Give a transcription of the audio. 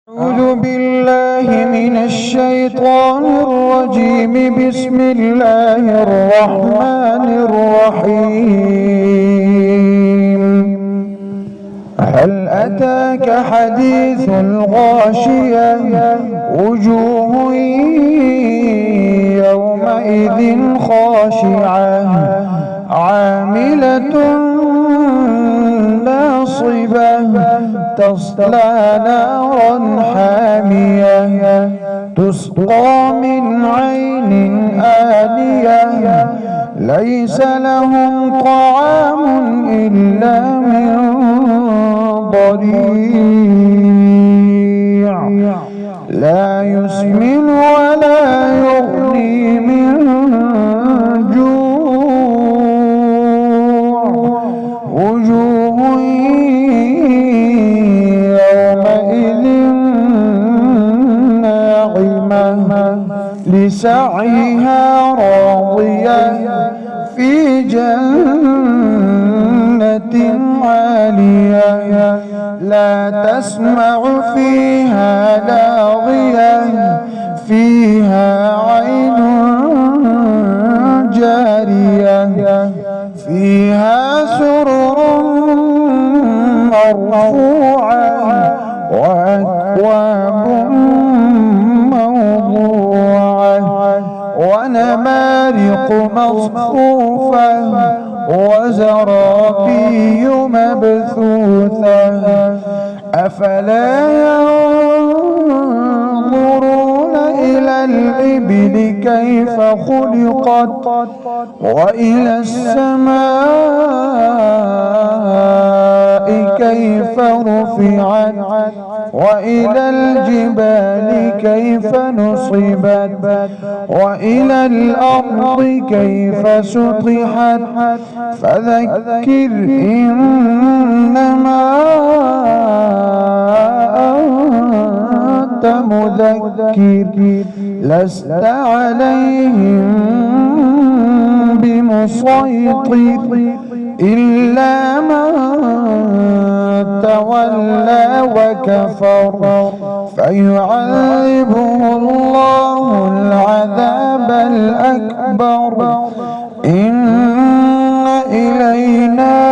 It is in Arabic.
أعوذ بالله من الشيطان الرجيم. بسم الله الرحمن الرحيم. هل أتاك حديث الغاشية؟ وجوه يومئذ خاشعة عاملة ناصبة تصلى نارا حامية تسقى من عين آنية ليس لهم طعام إلا من ضريع لا يسمن ولا يغني من جوع. وجوه يومئذ ناعمة لسعيها راضية في جنة عالية لا تسمع فيها لاغية فيها عين جارية فيها سرر مرفوعة وأكواب موضوعة ونمارق مصفوفة وزرابي مبثوثة أفلا ينظرون إلى الإبل كيف خلقت وإلى السماء كيف رفعت وإلى الجبال كيف نصبت وإلى الأرض كيف سطحت فذكر إنما أنت مذكر لست عليهم بمسيطر إلا من تولى وكفر فيعذبه الله العذاب الأكبر إن إلينا